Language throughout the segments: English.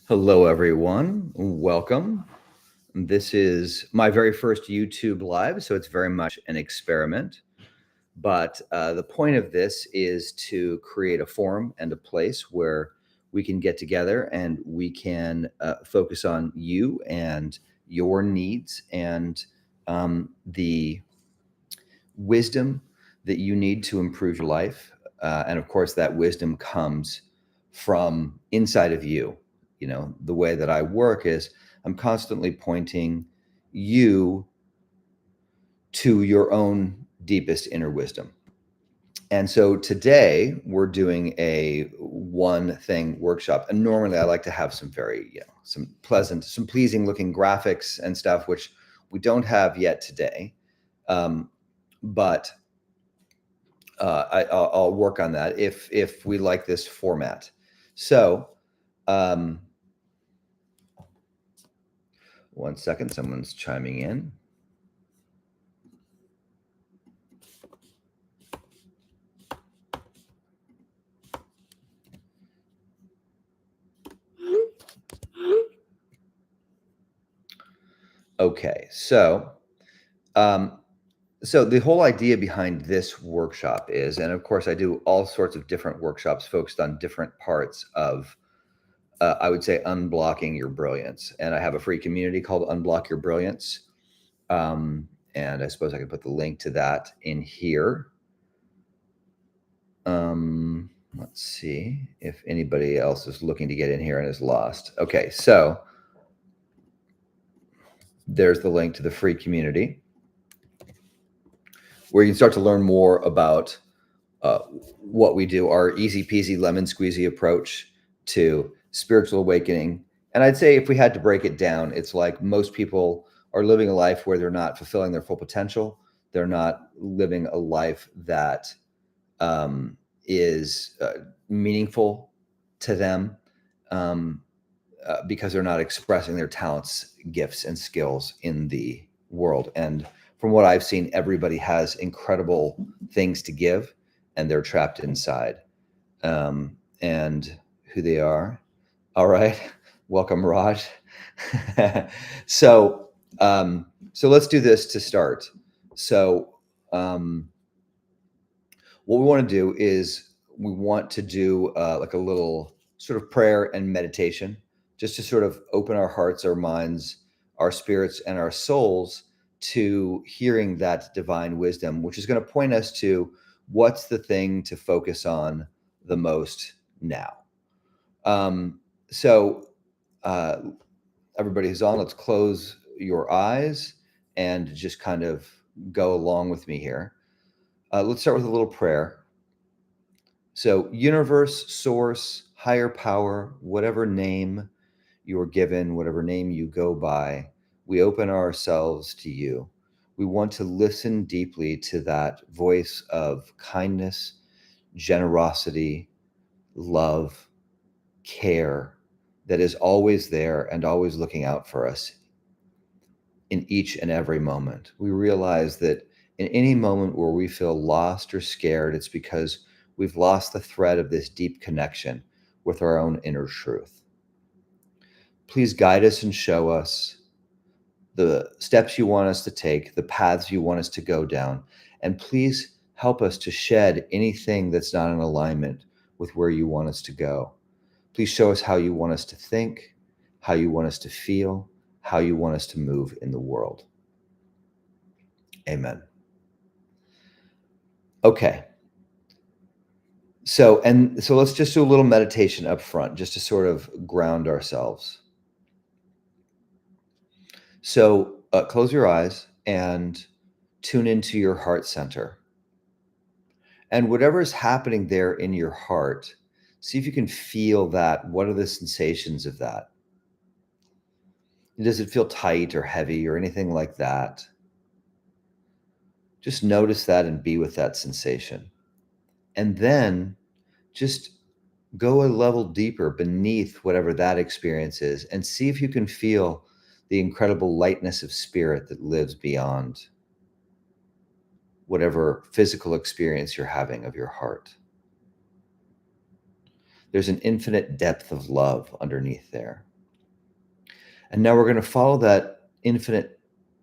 Hello, everyone. Welcome. This is my very first YouTube live, so it's very much an experiment. But the point of this is to create a forum and a place where we can get together and we can focus on you and your needs and the wisdom that you need to improve your life. And of course, that wisdom comes from inside of you. You know, the way that I work is I'm constantly pointing you to your own deepest inner wisdom. And so today we're doing a one thing workshop. And normally I like to have some very, some pleasant, some pleasing looking graphics and stuff, which we don't have yet today. But I'll work on that if we like this format. So, one second, someone's chiming in. Okay, so the whole idea behind this workshop is, and of course I do all sorts of different workshops focused on different parts of, I would say, unblocking your brilliance. And I have a free community called Unblock Your Brilliance. And I suppose I could put the link to that in here. Let's see if anybody else is looking to get in here and is lost. Okay, so there's the link to the free community where you can start to learn more about what we do, our easy peasy lemon squeezy approach to spiritual awakening. And I'd say if we had to break it down, it's like most people are living a life where they're not fulfilling their full potential. They're not living a life that is meaningful to them because they're not expressing their talents, gifts, and skills in the world. And from what I've seen, everybody has incredible things to give, and they're trapped inside. And who they are. All right. Welcome, Raj. So let's do this to start. So what we want to do is we want to do like a little sort of prayer and meditation, just to sort of open our hearts, our minds, our spirits, and our souls to hearing that divine wisdom, which is going to point us to what's the thing to focus on the most now. So everybody who's on, let's close your eyes and just kind of go along with me here. Let's start with a little prayer. So, universe, source, higher power, whatever name you are given, whatever name you go by, we open ourselves to you. We want to listen deeply to that voice of kindness, generosity, love, care that is always there and always looking out for us in each and every moment. We realize that in any moment where we feel lost or scared, it's because we've lost the thread of this deep connection with our own inner truth. Please guide us and show us the steps you want us to take, the paths you want us to go down, and please help us to shed anything that's not in alignment with where you want us to go. Please show us how you want us to think, how you want us to feel, how you want us to move in the world. Amen. Okay. So let's just do a little meditation up front, just to sort of ground ourselves. So close your eyes and tune into your heart center. And whatever is happening there in your heart, see if you can feel that. What are the sensations of that? Does it feel tight or heavy or anything like that? Just notice that and be with that sensation. And then just go a level deeper beneath whatever that experience is and see if you can feel the incredible lightness of spirit that lives beyond whatever physical experience you're having of your heart. There's an infinite depth of love underneath there. And now we're going to follow that infinite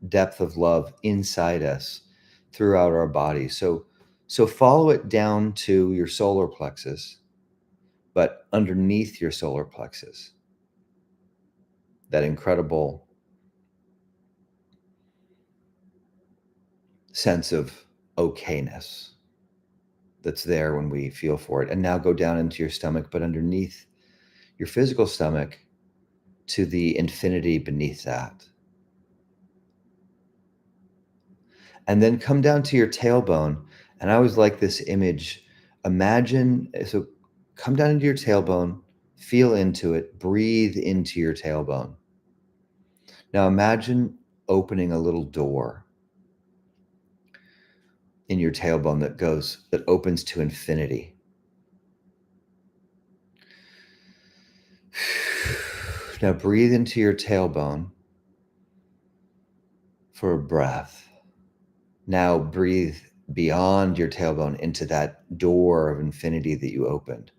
depth of love inside us throughout our body. So follow it down to your solar plexus, but underneath your solar plexus, that incredible sense of okayness that's there when we feel for it. And now go down into your stomach, but underneath your physical stomach to the infinity beneath that. And then come down to your tailbone. And I always like this image. Imagine, so come down into your tailbone, feel into it, breathe into your tailbone. Now imagine opening a little door in your tailbone that opens to infinity. Now breathe into your tailbone for a breath. Now breathe beyond your tailbone into that door of infinity that you opened.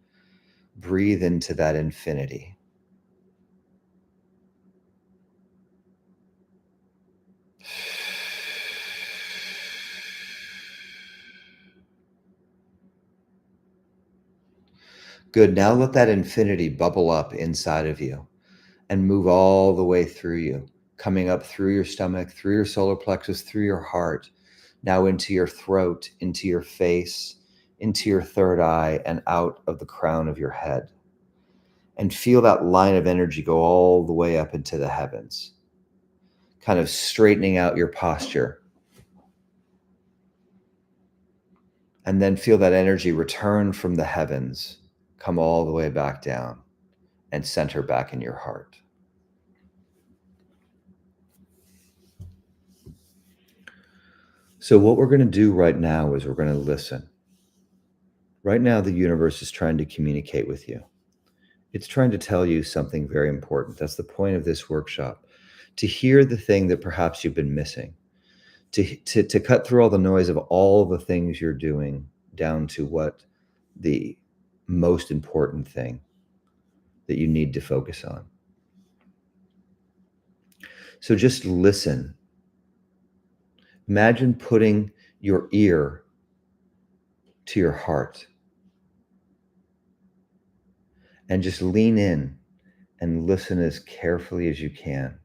Breathe into that infinity. Good. Now let that infinity bubble up inside of you and move all the way through you, coming up through your stomach, through your solar plexus, through your heart, now into your throat, into your face, into your third eye, and out of the crown of your head. And feel that line of energy go all the way up into the heavens, kind of straightening out your posture. And then feel that energy return from the heavens, come all the way back down and center back in your heart. So what we're going to do right now is we're going to listen. Right now, the universe is trying to communicate with you. It's trying to tell you something very important. That's the point of this workshop, to hear the thing that perhaps you've been missing, to cut through all the noise of all the things you're doing down to what the most important thing that you need to focus on. So just listen. Imagine putting your ear to your heart and just lean in and listen as carefully as you can.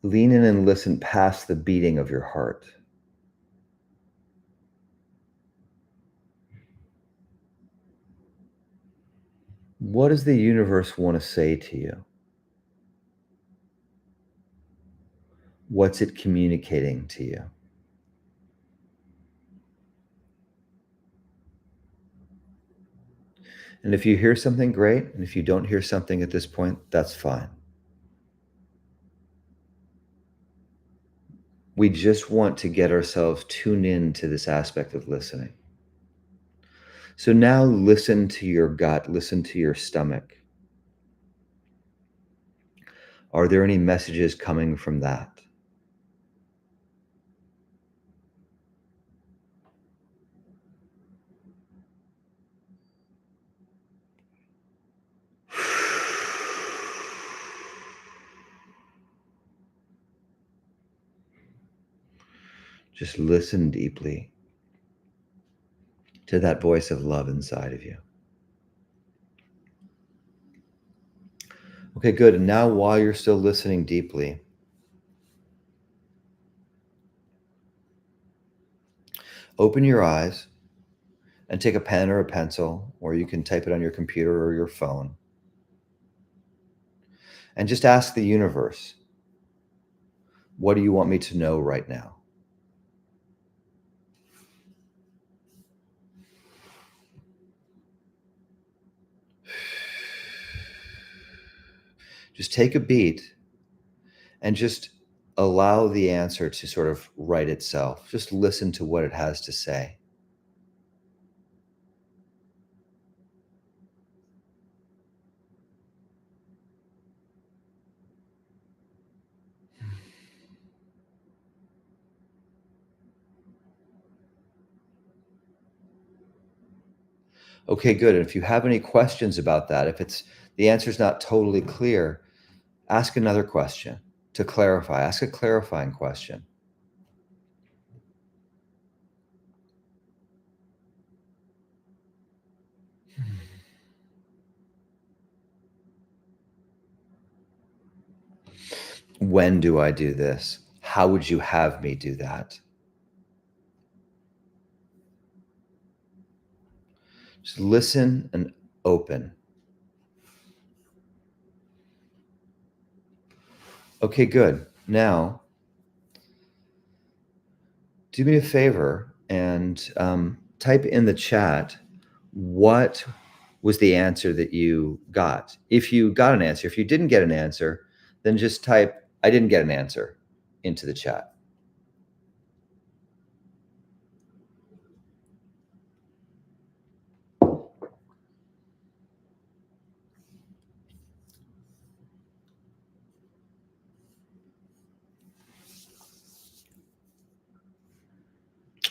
Lean in and listen past the beating of your heart. What does the universe want to say to you? What's it communicating to you? And if you hear something, great. And if you don't hear something at this point, that's fine. We just want to get ourselves tuned in to this aspect of listening. So now listen to your gut, listen to your stomach. Are there any messages coming from that? Just listen deeply to that voice of love inside of you. Okay, good. And now while you're still listening deeply, open your eyes and take a pen or a pencil, or you can type it on your computer or your phone, and just ask the universe, what do you want me to know right now? Just take a beat and just allow the answer to sort of write itself. Just listen to what it has to say. Okay, good. And if you have any questions about that, if it's the answer is not totally clear, ask another question to clarify. Ask a clarifying question. When do I do this? How would you have me do that? Just listen and open. Okay, good. Now, do me a favor and type in the chat what was the answer that you got. If you got an answer, if you didn't get an answer, then just type, I didn't get an answer into the chat.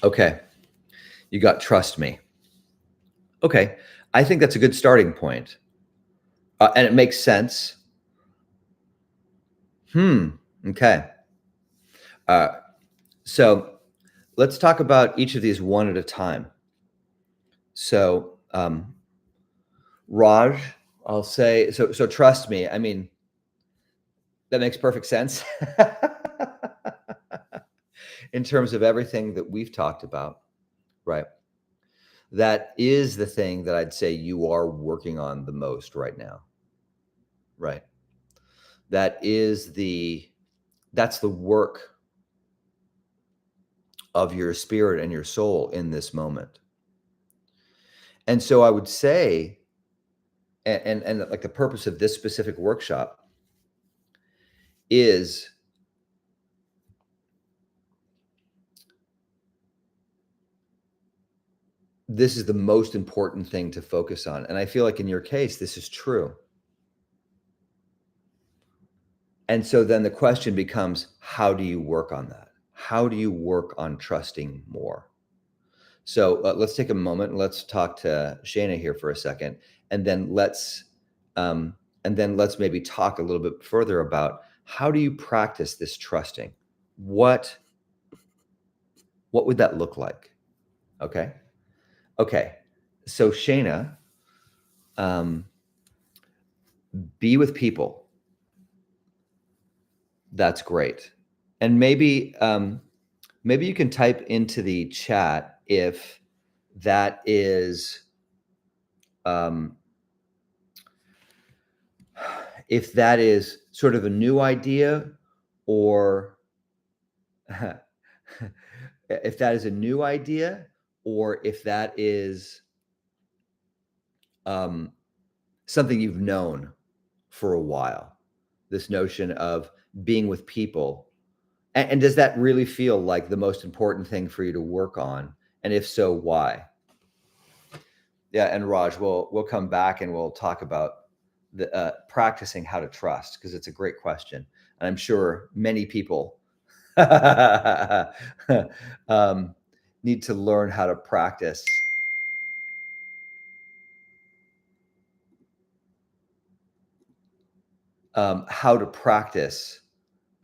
Okay, you got trust me. Okay, I think that's a good starting point. And it makes sense. Okay. Uh, so let's talk about each of these one at a time. So, Raj, I'll say, so trust me. I mean, that makes perfect sense in terms of everything that we've talked about, right? That is the thing that I'd say you are working on the most right now, right? That's the work of your spirit and your soul in this moment. And so I would say, and like the purpose of this specific workshop is this is the most important thing to focus on. And I feel like in your case, this is true. And so then the question becomes, how do you work on that? How do you work on trusting more? So let's take a moment and let's talk to Shayna here for a second, and then let's maybe talk a little bit further about how do you practice this trusting? What would that look like? Okay. Okay. So Shayna, be with people. That's great. And maybe you can type into the chat if that is sort of a new idea, or if that is a new idea, or if that is something you've known for a while, this notion of being with people. And does that really feel like the most important thing for you to work on? And if so, why? Yeah, and Raj, we'll come back and we'll talk about the practicing how to trust, because it's a great question, and I'm sure many people need to learn how to practice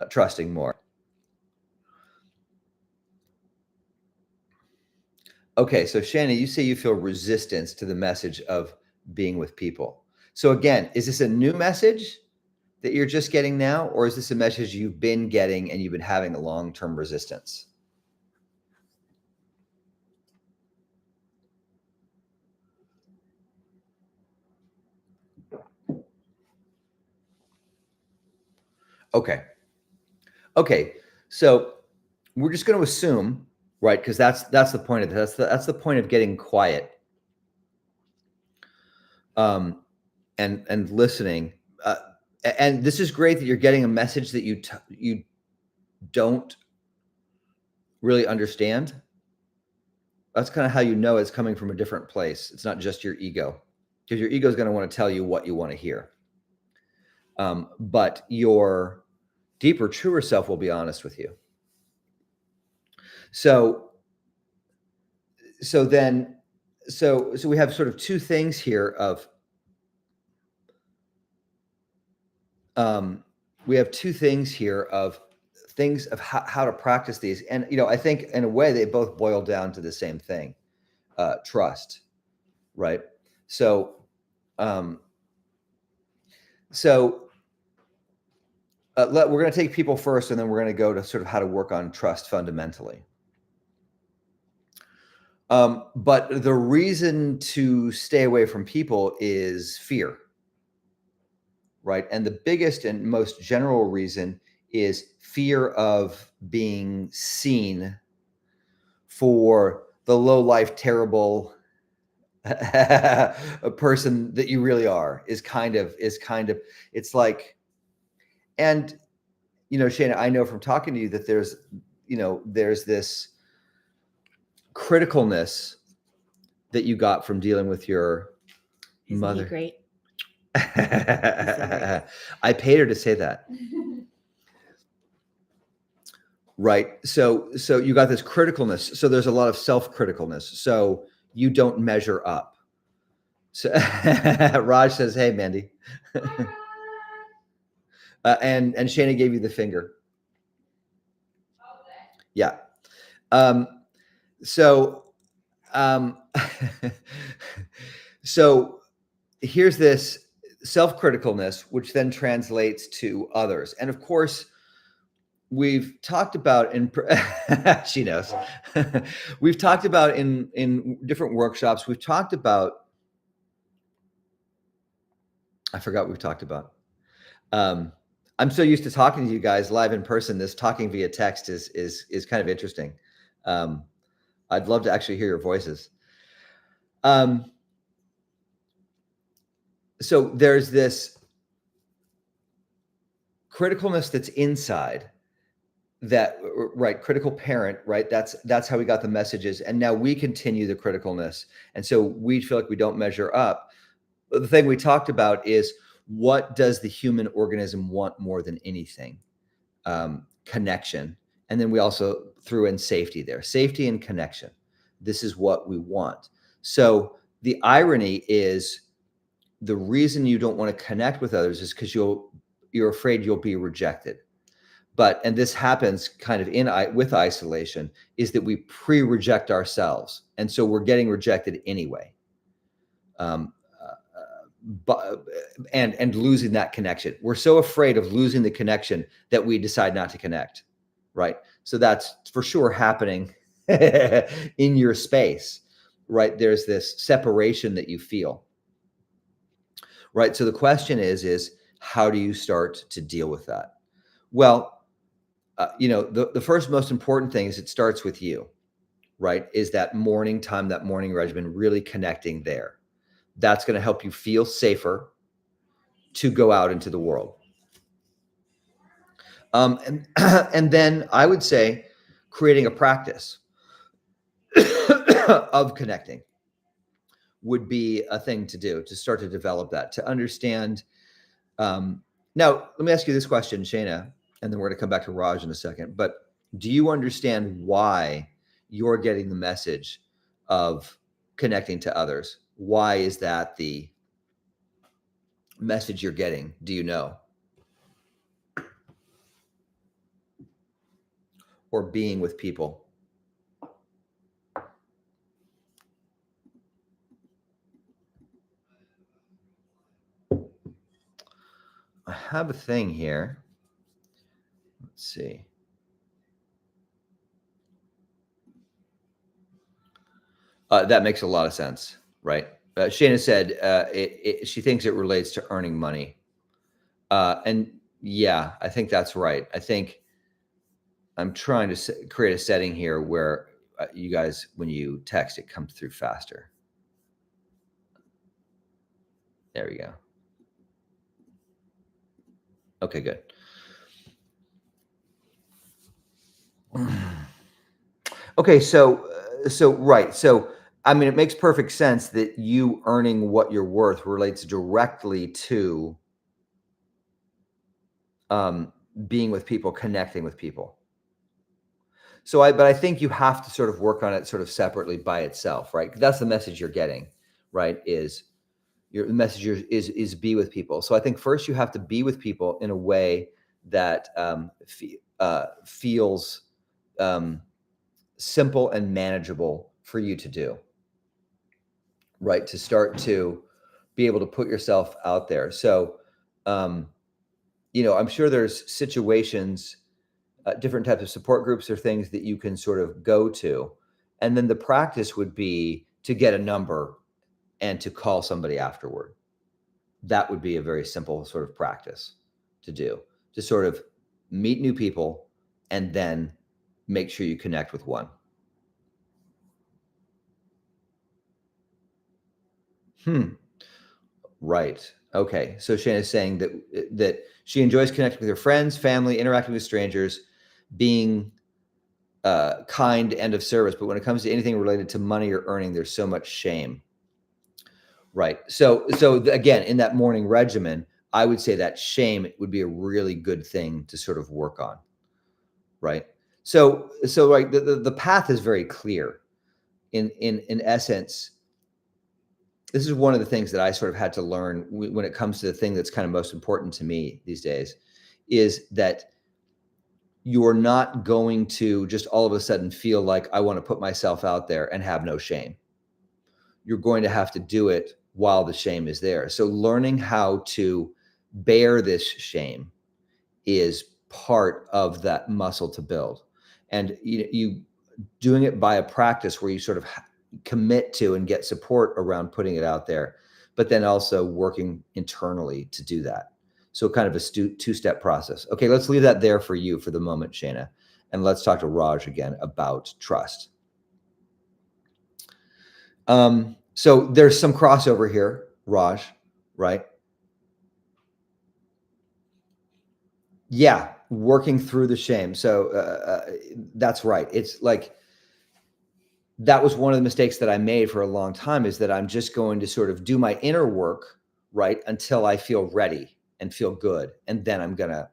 trusting more. Okay, so Shannon, you say you feel resistance to the message of being with people. So again, is this a new message that you're just getting now, or is this a message you've been getting and you've been having a long-term resistance? Okay. Okay. So we're just going to assume, right? Because that's the point of this. That's the point of getting quiet, and listening. And this is great that you're getting a message that you don't really understand. That's kind of how you know it's coming from a different place. It's not just your ego, because your ego is going to want to tell you what you want to hear. But your deeper, truer self will be honest with you. So then so we have sort of two things here of we have two things here of things of how to practice these. And, I think in a way they both boil down to the same thing, trust, right? So, um, so we're going to take people first, and then we're going to go to sort of how to work on trust fundamentally. But the reason to stay away from people is fear, right? And the biggest and most general reason is fear of being seen for the low life, terrible a person that you really are is kind of it's like, and Shana, I know from talking to you that there's this criticalness that you got from dealing with your Isn't mother. He great? I paid her to say that. Right. So you got this criticalness. So there's a lot of self-criticalness. So you don't measure up. So Raj says, "Hey, Mandy," and Shana gave you the finger. Yeah. So so here's this self-criticalness, which then translates to others, and of course, we've talked about she knows. We've talked about in different workshops. We've talked about. I forgot what we've talked about. I'm so used to talking to you guys live in person. This talking via text is kind of interesting. I'd love to actually hear your voices. So there's this criticalness that's inside that, right? Critical parent, right? That's how we got the messages. And now we continue the criticalness. And so we feel like we don't measure up. But the thing we talked about is, what does the human organism want more than anything? Connection. And then we also threw in safety there, safety and connection. This is what we want. So the irony is, the reason you don't want to connect with others is because you're afraid you'll be rejected. And this happens kind of with isolation, is that we pre-reject ourselves. And so we're getting rejected anyway. And losing that connection. We're so afraid of losing the connection that we decide not to connect, right? So that's for sure happening in your space, right? There's this separation that you feel, right? So the question is how do you start to deal with that? Well, the first most important thing is it starts with you, right? Is that morning time, that morning regimen, really connecting there. That's going to help you feel safer to go out into the world. And then I would say creating a practice of connecting would be a thing to do, to start to develop that, to understand. Now, let me ask you this question, Shana, and then we're going to come back to Raj in a second. But do you understand why you're getting the message of connecting to others? Why is that the message you're getting? Do you know? Or being with people? I have a thing here. Let's see. That makes a lot of sense, right? Shana said she thinks it relates to earning money. And yeah, I think that's right. I think I'm trying to create a setting here where you guys, when you text, it comes through faster. There we go. Okay, good. Okay, so right. So I mean, it makes perfect sense that you earning what you're worth relates directly to being with people, connecting with people. But I think you have to sort of work on it sort of separately by itself, right? That's the message you're getting, right? Is your message is be with people. So I think first you have to be with people in a way that feels simple and manageable for you to do, right? To start to be able to put yourself out there. So, I'm sure there's situations, different types of support groups or things that you can sort of go to. And then the practice would be to get a number and to call somebody afterward. That would be a very simple sort of practice to do, to sort of meet new people and then make sure you connect with one. Right. Okay. So Shane is saying that she enjoys connecting with her friends, family, interacting with strangers, being kind and of service. But when it comes to anything related to money or earning, there's so much shame. Right. Again, in that morning regimen, I would say that shame would be a really good thing to sort of work on. Right. So like the path is very clear. In essence, this is one of the things that I sort of had to learn when it comes to the thing that's kind of most important to me these days, is that you're not going to just all of a sudden feel like I want to put myself out there and have no shame. You're going to have to do it while the shame is there. So learning how to bear this shame is part of that muscle to build. And you doing it by a practice where you sort of commit to and get support around putting it out there, but then also working internally to do that. So kind of a two-step process. Okay, let's leave that there for you for the moment, Shayna. And let's talk to Raj again about trust. So there's some crossover here, Raj, right? Yeah, working through the shame. So that's right. It's like, that was one of the mistakes that I made for a long time, is that I'm just going to sort of do my inner work, right, until I feel ready and feel good. And then I'm going to,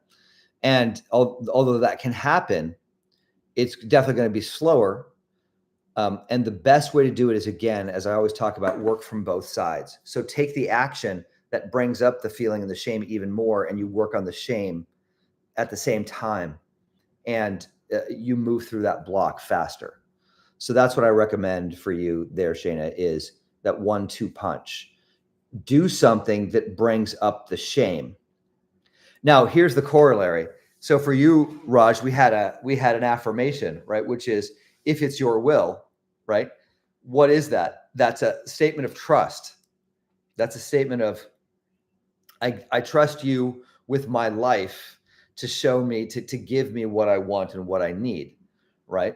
and although that can happen, it's definitely going to be slower. And the best way to do it is, again, as I always talk about, work from both sides. So take the action that brings up the feeling and the shame even more, and you work on the shame at the same time, and you move through that block faster. So that's what I recommend for you there, Shayna, is that 1-2 punch. Do something that brings up the shame. Now, here's the corollary. So for you, Raj, we had an affirmation, right? Which is, if it's your will, right? What is that? That's a statement of trust. That's a statement of, I trust you with my life to show me, to give me what I want and what I need, right?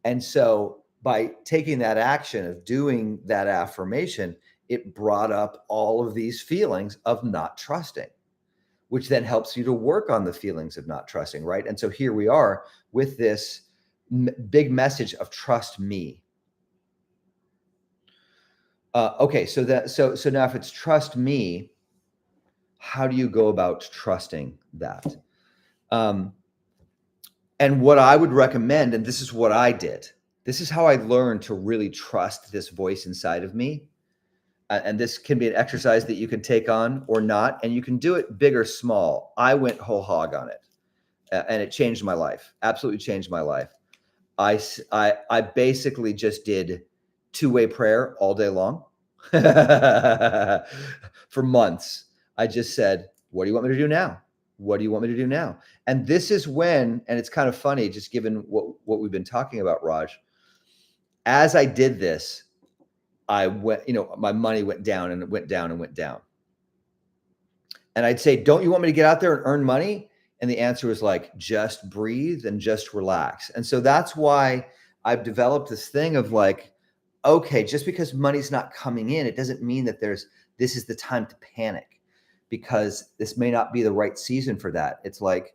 And so by taking that action of doing that affirmation, it brought up all of these feelings of not trusting, which then helps you to work on the feelings of not trusting, right? And so here we are with this big message of trust me. Okay, so now if it's trust me, how do you go about trusting that? And what I would recommend, and this is what I did, this is how I learned to really trust this voice inside of me. And this can be an exercise that you can take on or not, and you can do it big or small. I went whole hog on it, and it changed my life. Absolutely changed my life. I basically just did two-way prayer all day long for months. I just said, what do you want me to do now? What do you want me to do now? And this is when, and it's kind of funny, just given what we've been talking about, Raj, as I did this, I went, my money went down and it went down and went down. And I'd say, don't you want me to get out there and earn money? And the answer was like, just breathe and just relax. And so that's why I've developed this thing of like, okay, just because money's not coming in, it doesn't mean that this is the time to panic, because this may not be the right season for that. It's like,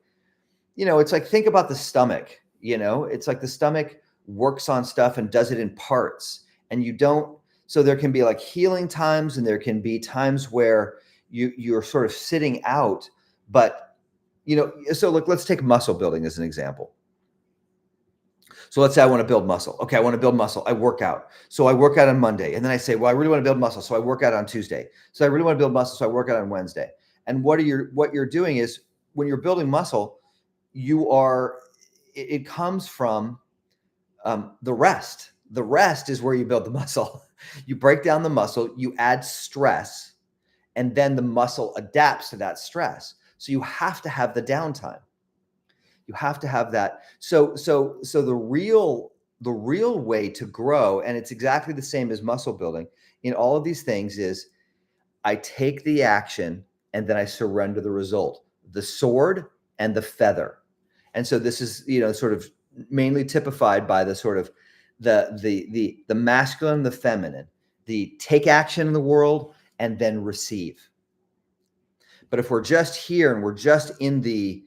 it's like, think about the stomach, it's like the stomach works on stuff and does it in parts, and so there can be like healing times, and there can be times where you're sort of sitting out, but so look, let's take muscle building as an example. So let's say I want to build muscle. Okay, I want to build muscle. I work out. So I work out on Monday. And then I say, well, I really want to build muscle. So I work out on Tuesday. So I really want to build muscle. So I work out on Wednesday. And what you're doing is when you're building muscle, it comes from the rest. The rest is where you build the muscle. You break down the muscle, you add stress, and then the muscle adapts to that stress. So you have to have the downtime. You have to have that. So the real way to grow, and it's exactly the same as muscle building in all of these things, is I take the action and then I surrender the result, the sword and the feather. And so this is, sort of mainly typified by the sort of the masculine, the feminine, the take action in the world and then receive. But if we're just here and we're just in the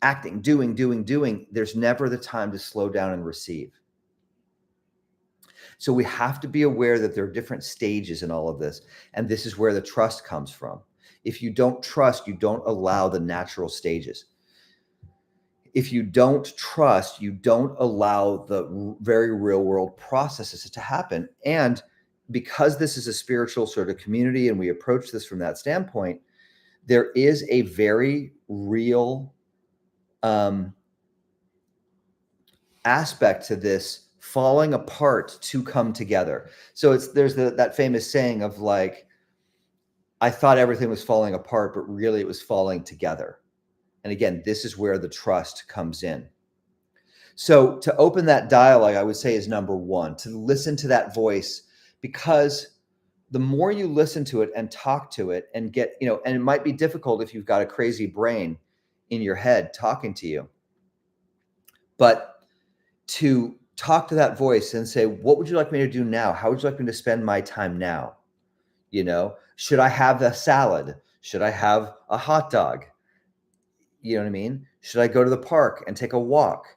acting, doing, there's never the time to slow down and receive. So we have to be aware that there are different stages in all of this. And this is where the trust comes from. If you don't trust, you don't allow the natural stages. If you don't trust, you don't allow the very real world processes to happen. And because this is a spiritual sort of community and we approach this from that standpoint, there is a very real aspect to this falling apart to come together. So there's that famous saying of like, I thought everything was falling apart, but really it was falling together. And again, this is where the trust comes in. So to open that dialogue, I would say is number one, to listen to that voice, because the more you listen to it and talk to it and get, and it might be difficult if you've got a crazy brain in your head talking to you, but to talk to that voice and say, what would you like me to do now? How would you like me to spend my time now? Should I have the salad? Should I have a hot dog? You know what I mean? Should I go to the park and take a walk?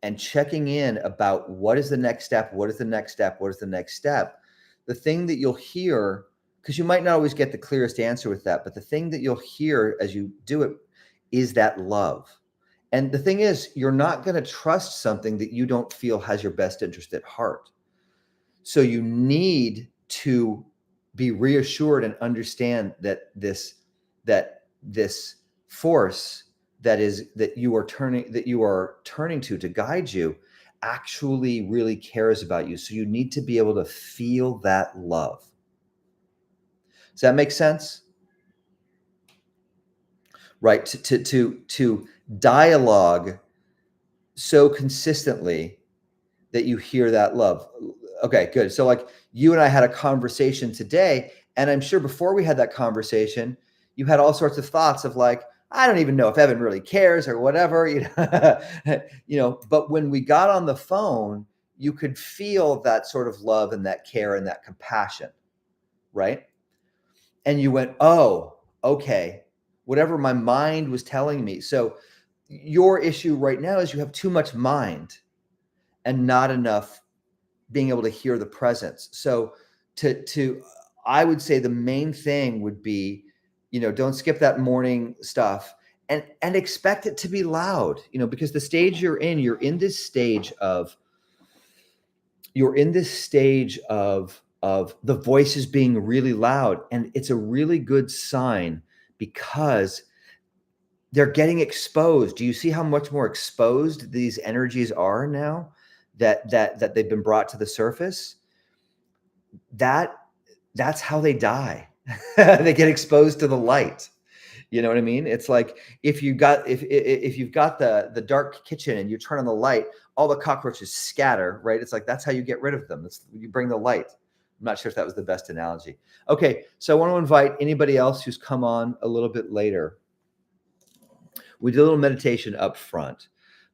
And checking in about what is the next step? What is the next step? What is the next step? The thing that you'll hear, because you might not always get the clearest answer with that, but the thing that you'll hear as you do it is that love. And the thing is, you're not going to trust something that you don't feel has your best interest at heart. So you need to be reassured and understand that this force that you are turning to guide you actually really cares about you. So you need to be able to feel that love. Does that make sense? Right. To dialogue so consistently that you hear that love. Okay, good. So like you and I had a conversation today, and I'm sure before we had that conversation, you had all sorts of thoughts of like, I don't even know if Evan really cares or whatever, but when we got on the phone, you could feel that sort of love and that care and that compassion, right? And you went, oh, okay, whatever my mind was telling me. So your issue right now is you have too much mind and not enough being able to hear the presence. So I would say the main thing would be, don't skip that morning stuff and expect it to be loud, because the stage you're in this stage of the voices being really loud. And it's a really good sign because they're getting exposed. Do you see how much more exposed these energies are now that they've been brought to the surface? That's how they die. They get exposed to the light. You know what I mean? It's like if you've got the dark kitchen and you turn on the light, all the cockroaches scatter, right? It's like that's how you get rid of them. You bring the light. I'm not sure if that was the best analogy. Okay, so I want to invite anybody else who's come on a little bit later. We did a little meditation up front,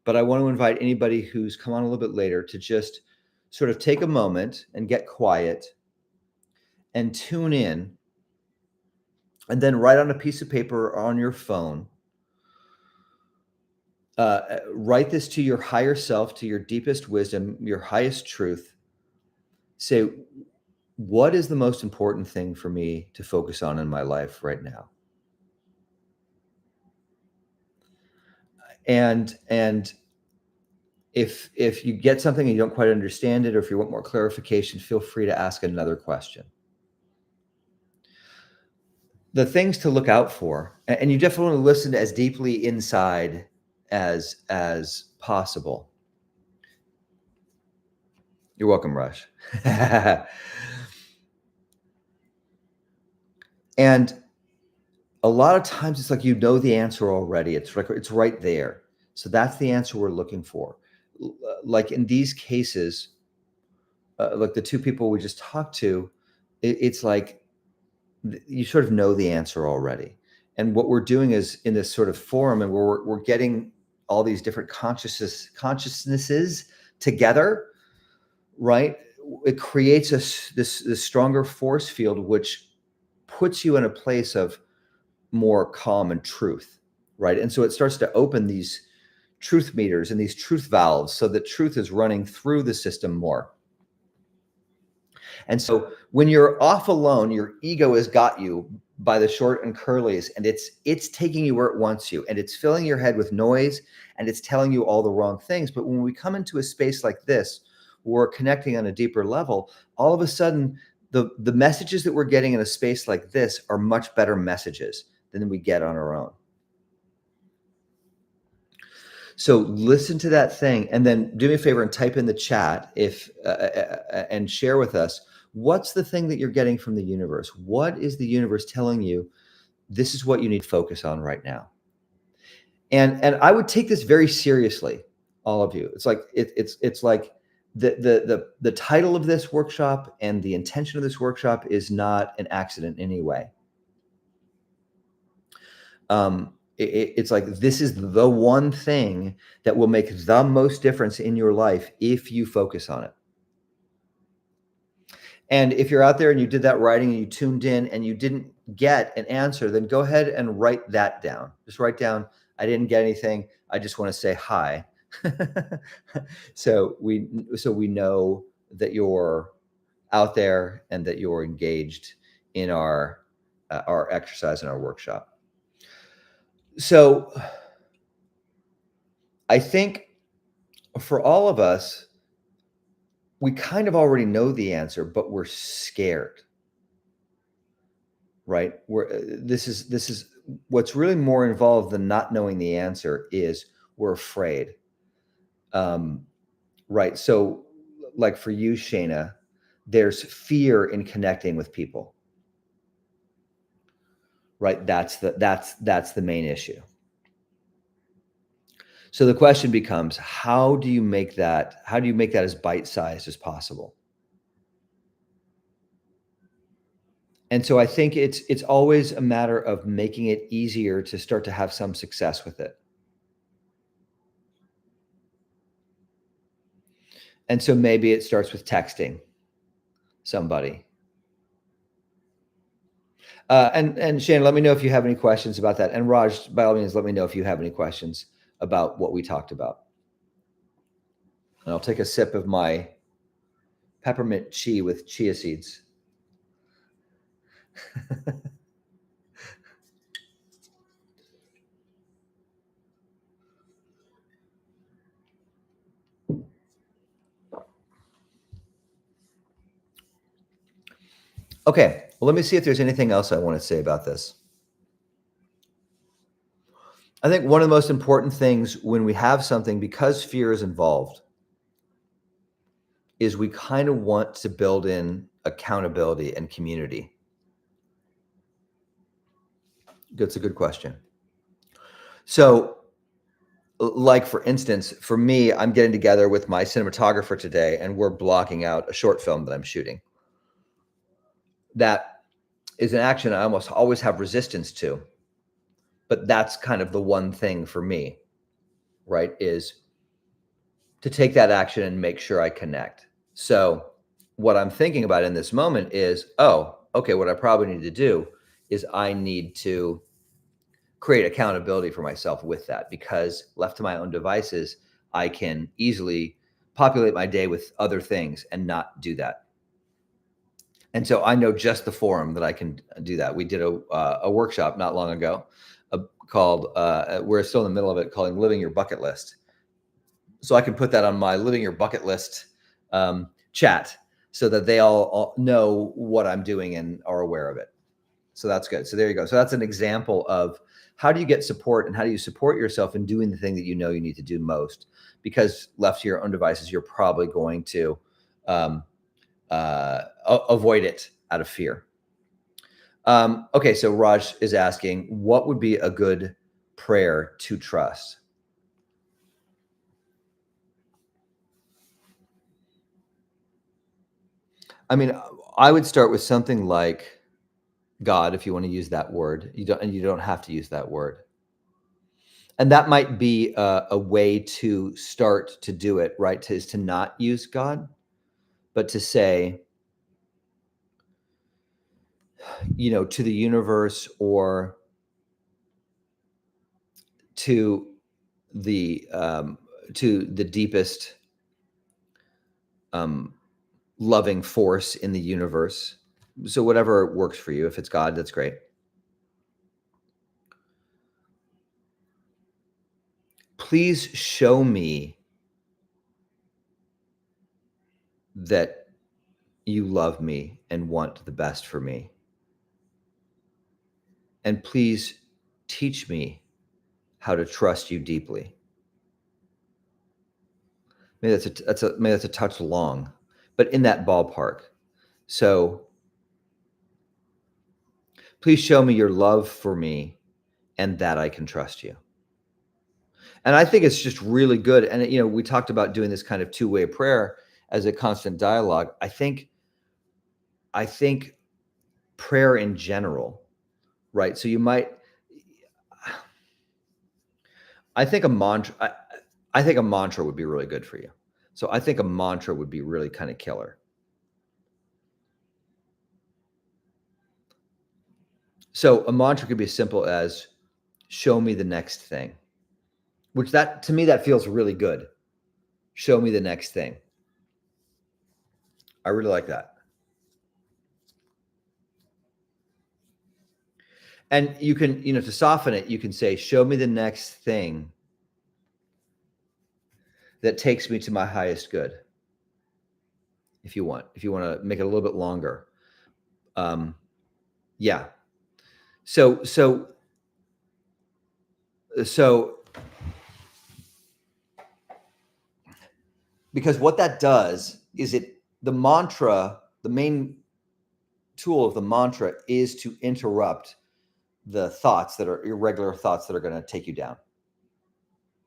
but I want to invite anybody who's come on a little bit later to just sort of take a moment and get quiet and tune in, and then write on a piece of paper or on your phone. Write this to your higher self, to your deepest wisdom, your highest truth. Say, what is the most important thing for me to focus on in my life right now? And If you get something and you don't quite understand it, or if you want more clarification, feel free to ask another question. The things to look out for, and you definitely want to listen as deeply inside as possible. You're welcome, Rush. And a lot of times it's like you know the answer already. It's like it's right there. So that's the answer we're looking for. Like in these cases, like the two people we just talked to, it's like you sort of know the answer already. And what we're doing is in this sort of forum, and we're getting all these different consciousnesses together, right? It creates this stronger force field, which puts you in a place of more calm and truth, right? And so it starts to open these truth meters and these truth valves so that truth is running through the system more. And so when you're off alone, your ego has got you by the short and curlies, and it's taking you where it wants you, and it's filling your head with noise, and it's telling you all the wrong things. But when we come into a space like this, we're connecting on a deeper level, all of a sudden the messages that we're getting in a space like this are much better messages than we get on our own. So listen to that thing, and then do me a favor and type in the chat and share with us, what's the thing that you're getting from the universe? What is the universe telling you? This is what you need to focus on right now. And I would take this very seriously, all of you. It's like it's like the title of this workshop and the intention of this workshop is not an accident in any way. It's like this is the one thing that will make the most difference in your life if you focus on it. And if you're out there and you did that writing and you tuned in and you didn't get an answer, then go ahead and write that down. Just write down, I didn't get anything. I just want to say hi. So we know that you're out there and that you're engaged in our exercise and our workshop. So I think for all of us, we kind of already know the answer, but we're scared, right? This is what's really more involved than not knowing the answer is we're afraid. Right. So like for you, Shayna, there's fear in connecting with people. Right. That's the main issue. So the question becomes, how do you make that as bite-sized as possible? And so I think it's always a matter of making it easier to start to have some success with it. And so maybe it starts with texting somebody. And Shane, let me know if you have any questions about that. And Raj, by all means, let me know if you have any questions about what we talked about. And I'll take a sip of my peppermint chi with chia seeds. Okay, well, let me see if there's anything else I want to say about this. I think one of the most important things when we have something, because fear is involved, is we kind of want to build in accountability and community. That's a good question. So, like for instance, for me, I'm getting together with my cinematographer today, and we're blocking out a short film that I'm shooting. That is an action I almost always have resistance to, but that's kind of the one thing for me, right? Is to take that action and make sure I connect. So what I'm thinking about in this moment is, oh, okay, what I probably need to do is I need to create accountability for myself with that, because left to my own devices, I can easily populate my day with other things and not do that. And so I know just the forum that I can do that. We did a workshop not long ago called, we're still in the middle of it, called Living Your Bucket List. so I can put that on my living your bucket list chat so that they all know what I'm doing and are aware of it. So that's good. So there you go. So that's an example of how do you get support and how do you support yourself in doing the thing that you know you need to do most? Because left to your own devices, you're probably going to avoid it out of fear. Okay, so Raj is asking, what would be a good prayer to trust? I mean, I would start with something like God, if you want to use that word. You don't have to use that word. And that might be a way to start to do it, right? Is to not use God, but to say, to the universe or to the deepest loving force in the universe. So whatever works for you. If it's God, that's great. Please show me that you love me and want the best for me. And please teach me how to trust you deeply. Maybe that's a touch long, but in that ballpark. So please show me your love for me and that I can trust you. And I think it's just really good. And, we talked about doing this kind of two-way prayer as a constant dialogue. I think prayer in general, right? So I think a mantra would be really good for you. So I think a mantra would be really kind of killer. So a mantra could be as simple as show me the next thing, which to me, that feels really good. Show me the next thing. I really like that. And you can, to soften it, you can say, show me the next thing that takes me to my highest good. If you want to make it a little bit longer. Yeah. So because what that does is the main tool of the mantra is to interrupt the thoughts that are irregular thoughts that are going to take you down.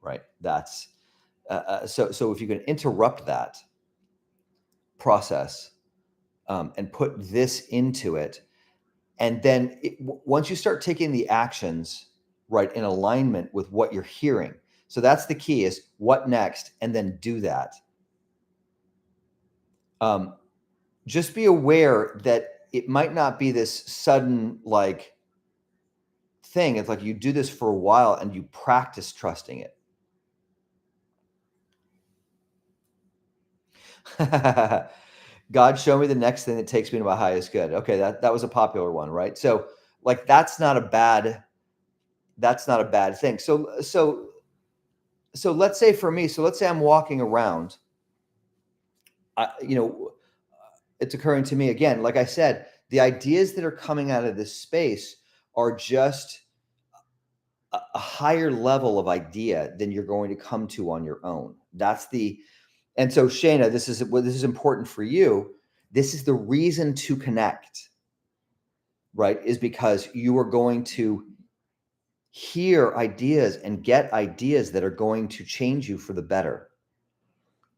Right. That's so if you can interrupt that process and put this into it, and then once you start taking the actions right in alignment with what you're hearing, so that's the key, is what next, and then do that. Just be aware that it might not be this sudden thing. It's like you do this for a while and you practice trusting it. God, show me the next thing that takes me to my highest good. Okay, that was a popular one, right? So that's not a bad thing. So let's say for me, let's say I'm walking around, it's occurring to me again, like I said, the ideas that are coming out of this space are just a higher level of idea than you're going to come to on your own. And so Shayna, this is important for you. This is the reason to connect, right? Is because you are going to hear ideas and get ideas that are going to change you for the better,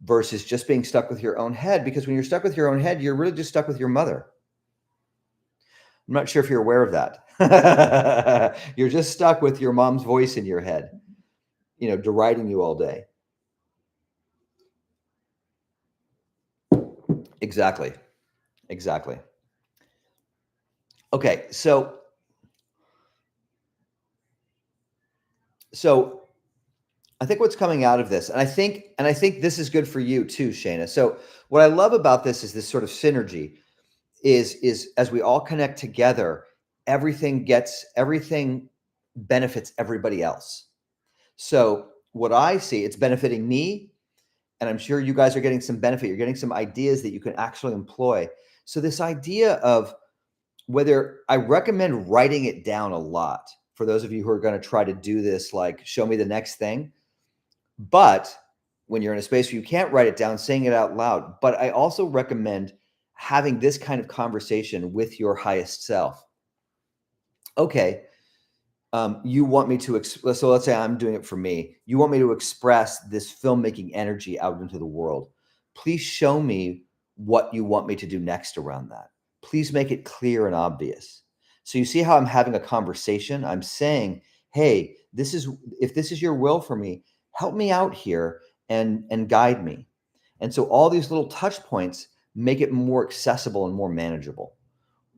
versus just being stuck with your own head. Because when you're stuck with your own head, you're really just stuck with your mother. I'm not sure if you're aware of that. You're just stuck with your mom's voice in your head, deriding you all day. Exactly. Okay, so I think what's coming out of this, and I think this is good for you too, Shayna. So what I love about this is this sort of synergy is as we all connect together, everything benefits everybody else. So what I see, it's benefiting me, and I'm sure you guys are getting some benefit. You're getting some ideas that you can actually employ. So this idea of whether I recommend writing it down a lot for those of you who are going to try to do this, like show me the next thing. But when you're in a space where you can't write it down, saying it out loud. But I also recommend having this kind of conversation with your highest self. Okay, you want me to, so let's say I'm doing it for me. You want me to express this filmmaking energy out into the world. Please show me what you want me to do next around that. Please make it clear and obvious. So you see how I'm having a conversation? I'm saying, hey, if this is your will for me, help me out here and guide me. And so all these little touch points make it more accessible and more manageable,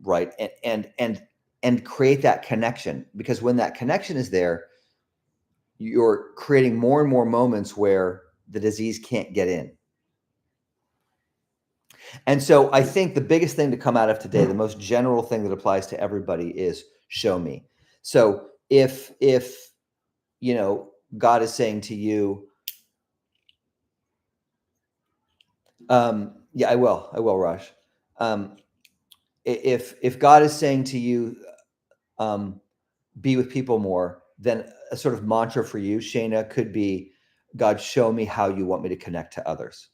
right? And create that connection, because when that connection is there, you're creating more and more moments where the disease can't get in. And so I think the biggest thing to come out of today, the most general thing that applies to everybody, is show me. So if God is saying to you, yeah, I will, Raj. If God is saying to you, be with people more, then a sort of mantra for you, Shayna, could be, God, show me how you want me to connect to others.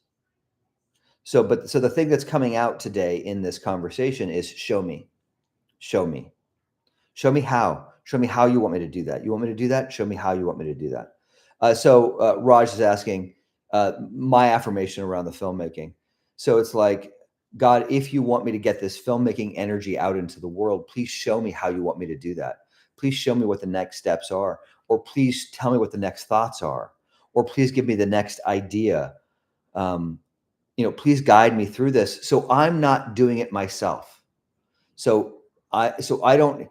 So the thing that's coming out today in this conversation is show me, show me, show me how you want me to do that. You want me to do that? Show me how you want me to do that. So Raj is asking my affirmation around the filmmaking. So it's like, God, if you want me to get this filmmaking energy out into the world, please show me how you want me to do that. Please show me what the next steps are, or please tell me what the next thoughts are, or please give me the next idea. Please guide me through this, so I'm not doing it myself. So I don't.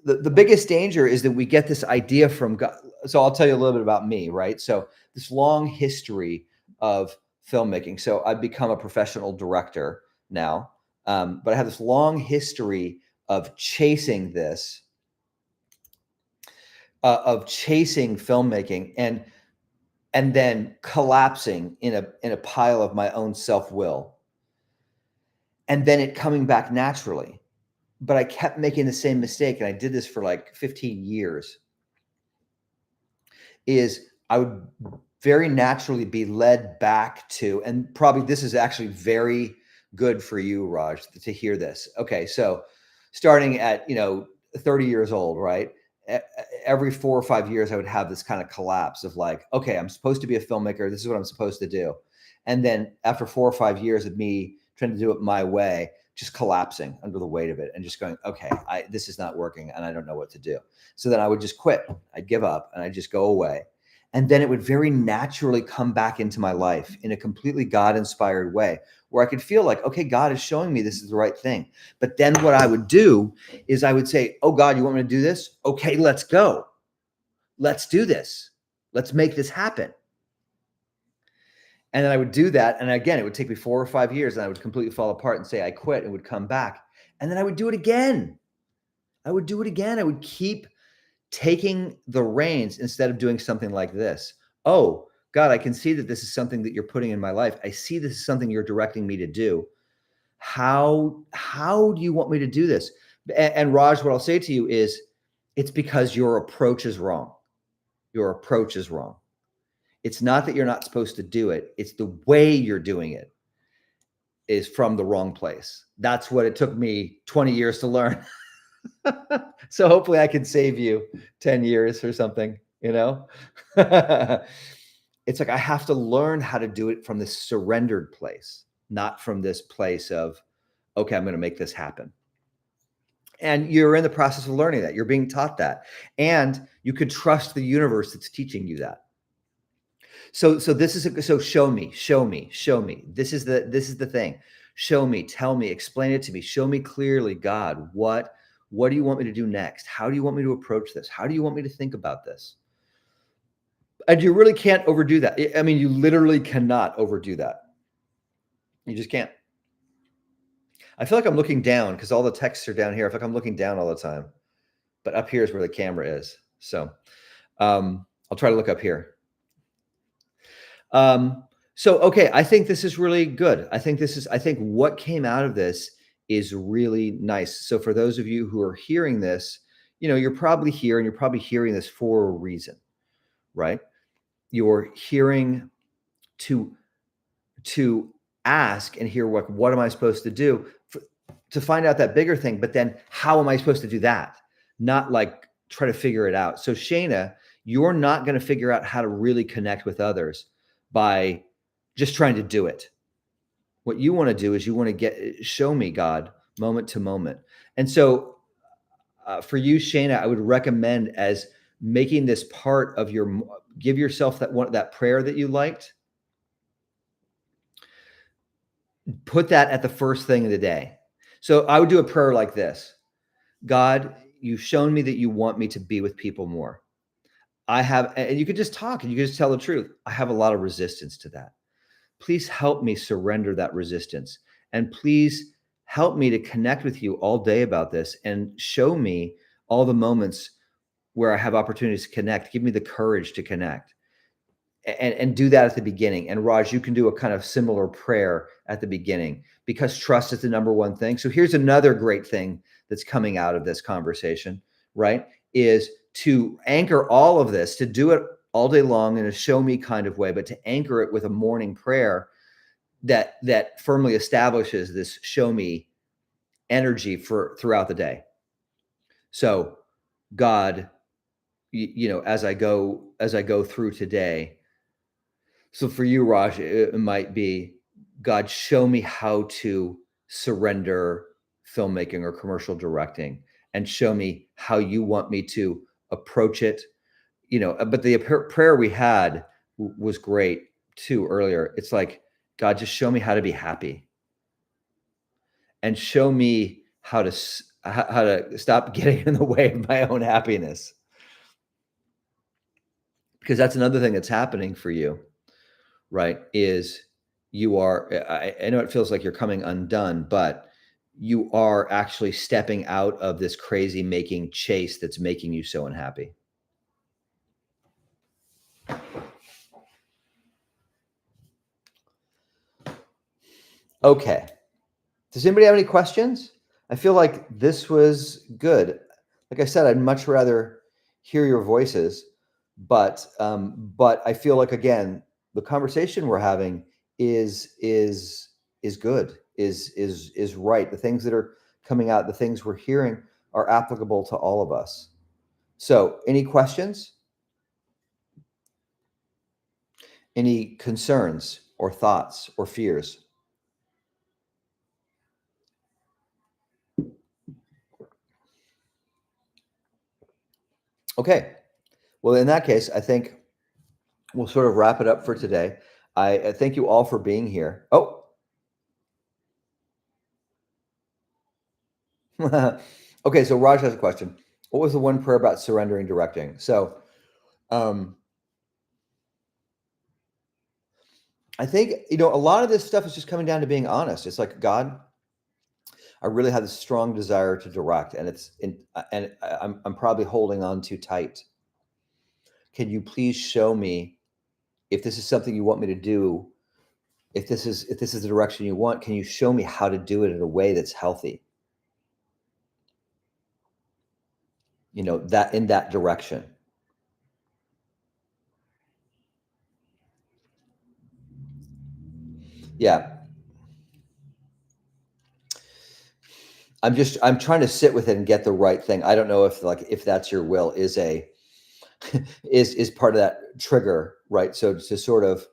The biggest danger is that we get this idea from God. So I'll tell you a little bit about me, right? So this long history of filmmaking. So I've become a professional director now, but I have this long history of chasing this, of chasing filmmaking, and then collapsing in a pile of my own self-will, and then it coming back naturally. But I kept making the same mistake, and I did this for like 15 years. Is I would very naturally be led back to, and probably this is actually very good for you, Raj, to hear this. Okay, so starting at 30 years old, right? Every 4 or 5 years, I would have this kind of collapse of like, okay, I'm supposed to be a filmmaker. This is what I'm supposed to do. And then after 4 or 5 years of me trying to do it my way, just collapsing under the weight of it and just going, okay, this is not working and I don't know what to do. So then I would just quit. I'd give up and I'd just go away. And then it would very naturally come back into my life in a completely God-inspired way, where I could feel like, okay, God is showing me this is the right thing. But then what I would do is I would say, oh, God, you want me to do this? Okay, let's go. Let's do this. Let's make this happen. And then I would do that. And again, it would take me 4 or 5 years and I would completely fall apart and say, I quit, and would come back. And then I would do it again. I would keep taking the reins instead of doing something like this. Oh, God, I can see that this is something that you're putting in my life. I see this is something you're directing me to do. How do you want me to do this? And Raj, what I'll say to you is, it's because your approach is wrong. Your approach is wrong. It's not that you're not supposed to do it. It's the way you're doing it is from the wrong place. That's what it took me 20 years to learn. So hopefully I can save you 10 years or something, It's like I have to learn how to do it from this surrendered place, not from this place of, okay, I'm going to make this happen. And you're in the process of learning that. You're being taught that. And you could trust the universe that's teaching you that. So this is so show me. This is the thing. Show me, tell me, explain it to me. Show me clearly, God, what do you want me to do next? How do you want me to approach this? How do you want me to think about this? And you really can't overdo that. I mean, you literally cannot overdo that. You just can't. I feel like I'm looking down because all the texts are down here. I feel like I'm looking down all the time, but up here is where the camera is. So I'll try to look up here. So, okay, I think this is really good. I think what came out of this is really nice. So for those of you who are hearing this, you're probably here and you're probably hearing this for a reason, right? You're hearing to to ask and hear what am I supposed to do to find out that bigger thing, but then how am I supposed to do that? Not like try to figure it out. So Shayna, you're not going to figure out how to really connect with others by just trying to do it. What you want to do is you want to show me God moment to moment. And so for you, Shayna, I would recommend as making this part of give yourself that prayer that you liked. Put that at the first thing of the day. So I would do a prayer like this: God, you've shown me that you want me to be with people more. And you could just talk and you could just tell the truth. I have a lot of resistance to that. Please help me surrender that resistance. And please help me to connect with you all day about this and show me all the moments where I have opportunities to connect. Give me the courage to connect. And do that at the beginning. And Raj, you can do a kind of similar prayer at the beginning, because trust is the number one thing. So here's another great thing that's coming out of this conversation, right? Is to anchor all of this, to do it all day long in a show me kind of way, but to anchor it with a morning prayer that firmly establishes this show me energy for throughout the day. So God, as I go through today. So for you, Raj, it might be, God, show me how to surrender filmmaking or commercial directing, and show me how you want me to approach it. But the prayer we had was great too earlier. It's like, God, just show me how to be happy, and show me how to stop getting in the way of my own happiness. Because that's another thing that's happening for you, right? Is I know it feels like you're coming undone, but you are actually stepping out of this crazy making chase that's making you so unhappy. Okay. Does anybody have any questions? I feel like this was good. Like I said, I'd much rather hear your voices, but I feel like, again, the conversation we're having is good, is right. The things that are coming out, the things we're hearing are applicable to all of us. So, any questions? Any concerns or thoughts or fears? Okay. Well, in that case, I think we'll sort of wrap it up for today. I thank you all for being here. Oh, okay. So Raj has a question. What was the one prayer about surrendering directing? So, um, I think, a lot of this stuff is just coming down to being honest. It's like, God, I really have this strong desire to direct, and I'm probably holding on too tight. Can you please show me if this is something you want me to do? If this is the direction you want, can you show me how to do it in a way that's healthy? That in that direction. Yeah. I'm trying to sit with it and get the right thing. I don't know if that's your will is a is part of that trigger, right? So to sort of,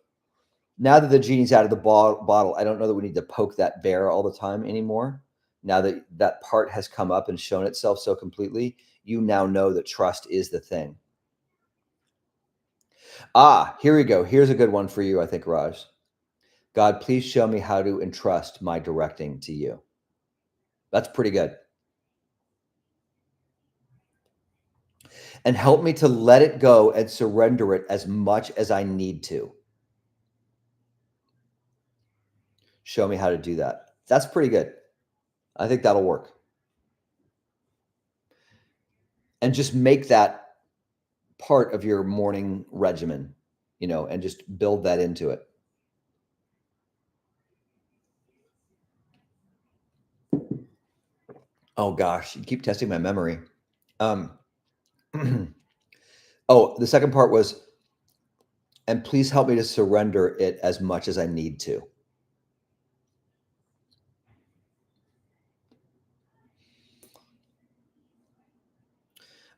now that the genie's out of the bottle, I don't know that we need to poke that bear all the time anymore. Now that that part has come up and shown itself so completely, you now know that trust is the thing. Here we go. Here's a good one for you, I think, Raj. God, please show me how to entrust my directing to you. That's pretty good. And help me to let it go and surrender it as much as I need to. Show me how to do that. That's pretty good. I think that'll work. And just make that part of your morning regimen, and just build that into it. Oh gosh, you keep testing my memory. Um, oh, the second part was, and please help me to surrender it as much as I need to.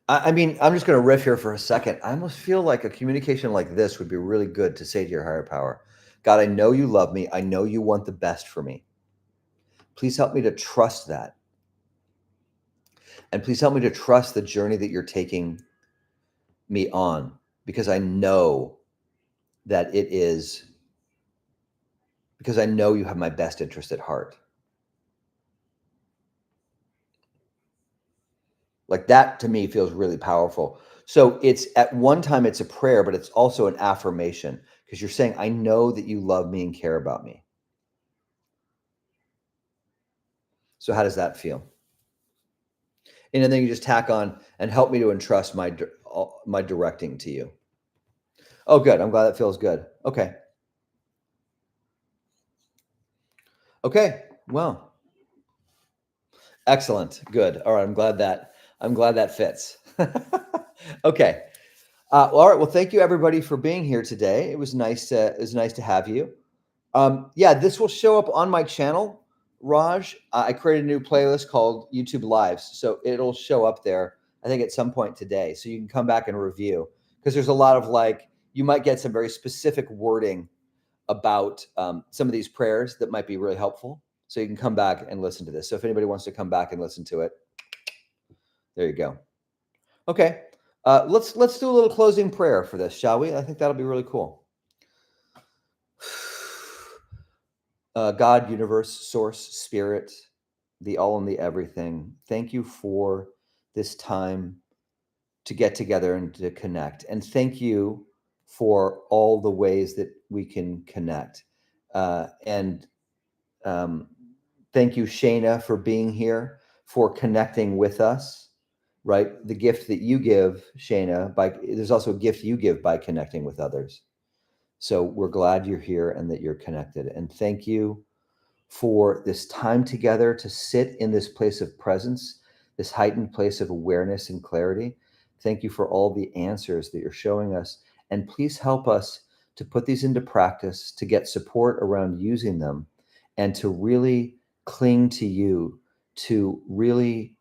I mean, I'm just going to riff here for a second. I almost feel like a communication like this would be really good to say to your higher power, God, I know you love me. I know you want the best for me. Please help me to trust that. And please help me to trust the journey that you're taking me on, because I know that it is, because I know you have my best interest at heart. Like that to me feels really powerful. So it's at one time it's a prayer, but it's also an affirmation, because you're saying, I know that you love me and care about me. So how does that feel? And then you just tack on, and help me to entrust my directing to you. Oh, good. I'm glad that feels good. Okay. Okay. Well, excellent. Good. All right. I'm glad that fits. Okay. Well, all right. Well, thank you everybody for being here today. It was nice to have you. Yeah, this will show up on my channel, Raj. I created a new playlist called YouTube Lives, so it'll show up there, I think, at some point today. So you can come back and review, because there's a lot of, like, you might get some very specific wording about some of these prayers that might be really helpful. So you can come back and listen to this. So if anybody wants to come back and listen to it, there you go. Okay, let's do a little closing prayer for this, shall we? I think that'll be really cool. God, universe, source, spirit, the all and the everything, thank you for this time to get together and to connect. And thank you for all the ways that we can connect. And thank you, Shayna, for being here, for connecting with us, right? The gift that you give, Shayna, there's also a gift you give by connecting with others. So we're glad you're here and that you're connected. And thank you for this time together to sit in this place of presence, this heightened place of awareness and clarity. Thank you for all the answers that you're showing us. And please help us to put these into practice, to get support around using them, and to really cling to you, to really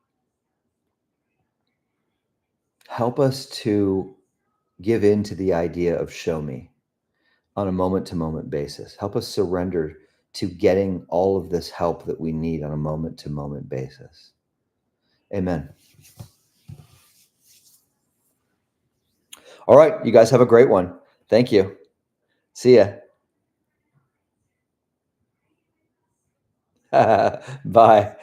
help us to give in to the idea of show me on a moment to moment basis. Help us surrender to getting all of this help that we need on a moment to moment basis. Amen. All right. You guys have a great one. Thank you. See ya. Bye.